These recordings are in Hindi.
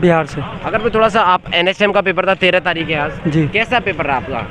बिहार से। अगर मैं थोड़ा सा आप NHM का पेपर था 13 तारीख है आज जी। कैसा पेपर रहा आपका?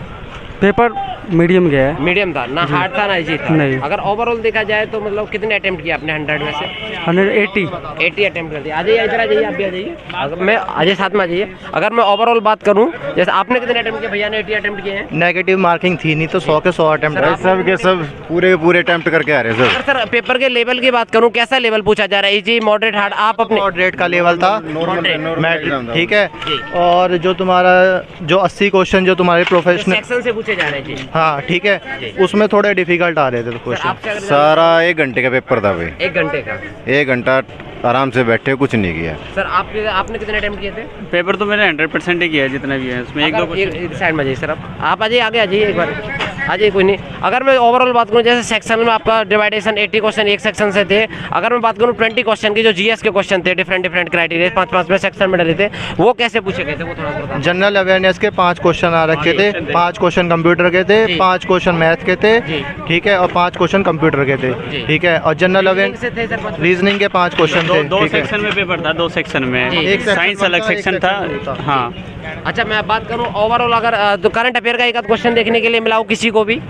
पेपर मीडियम गया है। मीडियम था ना, हार्ड था ना इजी था? नहीं। अगर ओवरऑल देखा जाए तो मतलब कितने अटेम्प्ट किया आपने 100 में से? 180 अटेम्प्ट कर दिया। आ जाइए इधर, आ जाइए, आप भी आ जाइए। अगर मैं आ जाइए, साथ में आ जाइए। अगर मैं ओवरऑल बात करूं, जैसे आपने कितने अटेम्प्ट किए? भैया ने 80 अटेम्प्ट किए हैं। नेगेटिव मार्किंग थी नहीं तो 100 के 100 अटेम्प्ट सर, है। आप- सब के सब पूरे अटेम्प्ट करके आ रहे हैं सर। अगर सर पेपर के लेवल की बात करूं, कैसा लेवल पूछा जा रहा है? Easy, moderate, hard? आप अपने मॉडरेट का लेवल था, Moderate। ठीक है। जी। और जो तुम्हारा जो 80 क्वेश्चन जो तुम्हारे प्रोफेशनल, सेक्शन से पूछे जा रहे हैं जी। हाँ ठीक है, जी। उसमें थोड़े डिफिकल्ट आ रहे थे सर, क्वेश्चन। आपसे अगर सारा 1 घंटे का पेपर था भाई। 1 घंटे का। 1 घंटा आराम से बैठे, कुछ नहीं किया। सर आपने कितने अटेम्प्ट किए थे? पेपर तो मैंने 100% ही किया है जितना भी है उसमें। एक दो साइड में जाइए सर, आप आ जाइए, आगे आ जाइए, एक बार आ जाइए, कोई नहीं। अगर मैं ओवरऑल बात करूं, जैसे सेक्शन में आपका डिवाइडेशन 80 क्वेश्चन एक सेक्शन से थे। अगर मैं बात करूं 20 क्वेश्चन की जो GS के क्वेश्चन थे, डिफरेंट क्राइटेरिया 5-5 में सेक्शन में डले थे, वो कैसे पूछे गए थे? वो थोड़ा सा बताओ। जनरल अवेयरनेस के 5 क्वेश्चन आ रखे थे, 5 क्वेश्चन कंप्यूटर के थे, जी। 5 क्वेश्चन मैथ के थे, जी। ठीक है, और 5 क्वेश्चन कंप्यूटर के थे, जी। ठीक है। और जनरल Reasoning से अवेयरनेस थे सर 5? रीजनिंग के 5 क्वेश्चन थे, दो ठीक है। सेक्शन में पेपर था, 2 सेक्शन में। जी। एक सेक्शन साइंस में अलग था, एक सेक्शन सेक्शन में था। था। हाँ। अच्छा, मैं बात करूं ओवरऑल, अगर तो करंट अफेयर का एक आध क्वेश्चन देखने के लिए मिला हो किसी को भी? एक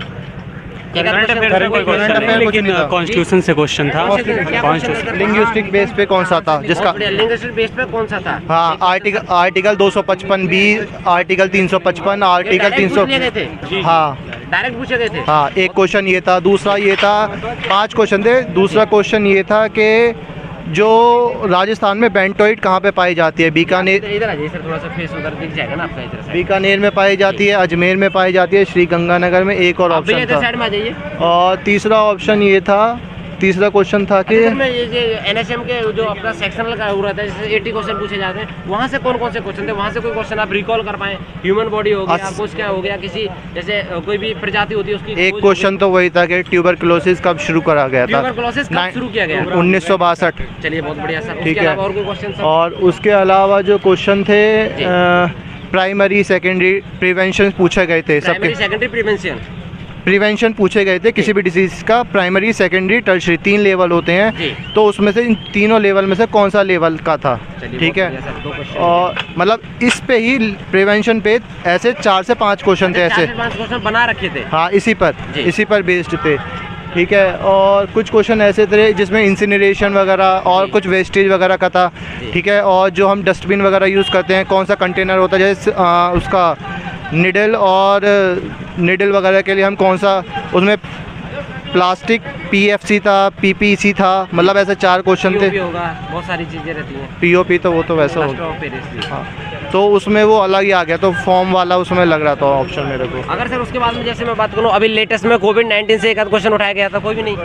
आध करंट question- अफेयर से कोई करंट क्वेश्चन अफेयर नहीं, कुछ लेकिन नहीं था। कॉन्स्टिट्यूशन से क्वेश्चन था। क्या question कॉन्स्टिट्यूशन था? लिंग्विस्टिक बेस पे कौन सा था जिसका, बहुत बढ़िया, लिंग्विस्टिक बेस पे कौन सा था? हाँ, article 255 B, article 355, article direct 300, पूछ लिए गए थे? हाँ डायरेक्ट पूछे गए थे? हाँ। एक क्वेश्चन ये था, दूसरा ये था, 5 क्वेश्चन थे। दूसरा क्वेश्चन ये था कि जो राजस्थान में बेंटोइट कहाँ पे पाई जाती है? बीकानेर, इधर आ जाइए सर, थोड़ा सा फेस उधर दिख जाएगा ना आपका, इधर साइड। बीकानेर में पाई जाती है, अजमेर में पाई जाती है, श्री गंगानगर में। एक और आप भी ऑप्शन इधर था। साइड में आ जाइए। और तीसरा ऑप्शन ये था, तीसरा क्वेश्चन था कि सर, मैं ये NHM के जो आपका सेक्शनल का हो रहा था, जैसे 80 क्वेश्चन पूछे जाते हैं, वहाँ से कौन कौन से क्वेश्चन थे? वहाँ से कोई क्वेश्चन आप रिकॉल कर पाए? ह्यूमन बॉडी हो गया, कुछ क्या हो गया, किसी जैसे कोई भी प्रजाति होती है उसकी एक क्वेश्चन तो वही था कि ट्यूबरकुलोसिस कब शुरू करा गया था? ट्यूबरकुलोसिस कब शुरू किया गया? 1962। चलिए, बहुत बढ़िया सर। ठीक उसके है। अलावा और कोई क्वेश्चन? और उसके अलावा जो क्वेश्चन थे, प्राइमरी सेकेंडरी प्रिवेंशन पूछे गए थे प्राइमरी सबके। Secondary prevention. प्रिवेंशन पूछे गए थे किसी भी डिजीज का, प्राइमरी सेकेंडरी टर्शरी 3 लेवल होते जी। हैं, तो उसमें से इन तीनों लेवल में से कौन सा लेवल का था? चलिए, ठीक बहुत है। बढ़िया सर, 2 क्वेश्चन। और मतलब इस पे ही प्रिवेंशन पे ऐसे 4 से 5 क्वेश्चन थे ऐसे, 5 क्वेश्चन बना रखे थे। हाँ, जी। इसी पर बेस्ड थे, ठीक है। और कुछ क्वेश्चन ऐसे थे जिसमें इंसिनरेशन वगैरह और जी। कुछ वेस्टेज वगैरह का था, जी। ठीक है। और जो हम डस्टबिन वगैरह यूज़ करते हैं, कौन सा कंटेनर होता है, जैसे उसका निडल और निडल वगैरह के लिए हम कौन सा, उसमें प्लास्टिक PFC था, PPC था, मतलब ऐसे 4 क्वेश्चन थे। POP होगा, बहुत सारी चीजें रहती हैं। POP तो वो तो वैसा हो Plaster of Paris। हाँ, तो उसमें वो अलग ही आ गया, तो फॉर्म वाला उसमें लग रहा था ऑप्शन मेरे को। अगर सर उसके बाद में जैसे मैं बात करूं, अभी लेटेस्ट में कोविड-19 से एक आध क्वेश्चन उठाया गया था, कोई भी नहीं?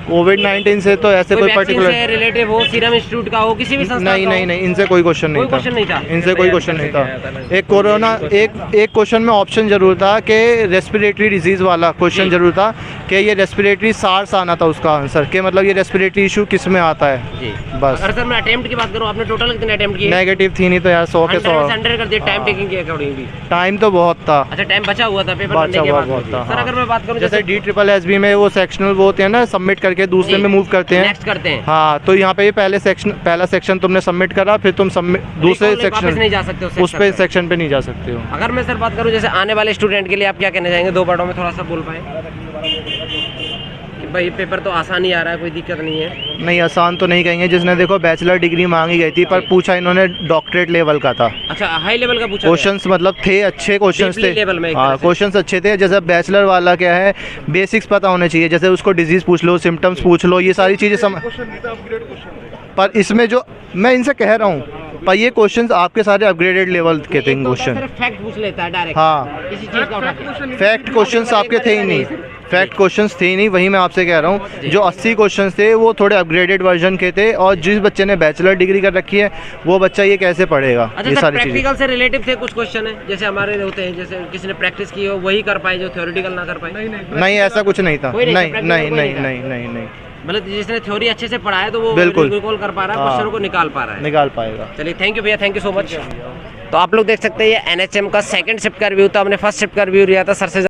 कोविड-19 से तो ऐसे कोई वैक्सीन पर्टिकुलर से रिलेटिव हो, सीरम इंस्टीट्यूट का हो, किसी भी संस्था नहीं का हो? नहीं नहीं, इनसे कोई क्वेश्चन नहीं कोई क्वेश्चन नहीं था? इनसे कोई क्वेश्चन नहीं था। एक कोरोना, एक क्वेश्चन में ऑप्शन जरूर था कि रेस्पिरेटरी डिजीज वाला क्वेश्चन जी। जरूर था कि ये रेस्पिरेटरी सार्स आना था उसका आंसर, कि मतलब ये रेस्पिरेटरी इशू किस में आता है। जी। बस। अगर सर मैं अटेम्प्ट की बात करूं, आपने टोटल कितने अटेम्प्ट किए? नेगेटिव थी नहीं तो यार 100 के 100। 100 कर दिए टाइम टेकिंग के अकॉर्डिंगली। टाइम तो बहुत था। अच्छा, टाइम बचा हुआ था पेपर बचा बनने के हुआ बाद? बहुत था, सर हाँ। अगर मैं बात करूं जैसे DSSS में वो सेक्शनल वो होते हैं ना, सबमिट करके दूसरे में मूव करते हैं, नेक्स्ट करते हैं। हाँ, तो यहाँ पे ये पहला सेक्शन तुमने सबमिट करा, फिर तुम दूसरे वापस सेक्शन नहीं जा सकते उस पे सेक्शन पे नहीं जा सकते हो। अगर मैं सर बात करूं जैसे आने वाले स्टूडेंट के लिए आप क्या कहना चाहेंगे? 2 पार्टों में थोड़ा सा बोल पाए कि भाई पेपर तो आसान ही आ रहा है, कोई दिक्कत नहीं है। नहीं, आसान तो नहीं कहेंगे। जिसने देखो बैचलर डिग्री मांगी गई थी, पर पूछा इन्होंने डॉक्टरेट लेवल का था। अच्छा, हाई लेवल का पूछा? क्वेश्चंस मतलब थे अच्छे क्वेश्चंस Deeply थे, level में एक हाँ, तरह से। क्वेश्चंस अच्छे थे। जैसे बैचलर वाला क्या है, बेसिक्स पता होने चाहिए, जैसे उसको डिजीज पूछ लो, सिम्टम्स पूछ लो, ये सारी चीज़ें पर इसमें जो मैं इनसे कह रहा हूँ, पर ये क्वेश्चंस आपके सारे अपग्रेडेड लेवल के थे क्वेश्चन। फैक्ट पूछ लेता है डायरेक्ट, हाँ, किसी चीज का उठा के। फैक्ट क्वेश्चंस आपके थे ही नहीं, फैक्ट क्वेश्चंस थे ही नहीं। वही मैं आपसे कह रहा हूँ, जो 80 क्वेश्चंस थे वो थोड़े अपग्रेडेड वर्जन के थे, और जिस बच्चे ने बैचलर डिग्री कर रखी है वो बच्चा ये कैसे पढ़ेगा? अच्छा ये सर, सारी चीज़ें प्रैक्टिकल से रिलेटिव थे कुछ क्वेश्चन है, जैसे हमारे होते हैं, जैसे किसी ने प्रैक्टिस की हो वही कर पाए, जो थ्योरेटिकल ना कर पाए? नहीं, ऐसा कुछ नहीं था। कोई नहीं, नहीं practical नहीं कोई नहीं नहीं था। नहीं नहीं नहीं मतलब जिसने थ्योरी अच्छे से पढ़ा है तो वो बिल्कुल रिकॉल कर पा रहा है, हाँ। क्वेश्चन को निकाल पा रहा है। निकाल पाएगा। चलिए, थैंक यू भैया, थैंक यू सो मच। तो आप लोग देख सकते हैं ये NHM का सेकंड शिफ्ट का रिव्यू था। हमने फर्स्ट शिफ्ट का रिव्यू लिया था सर से।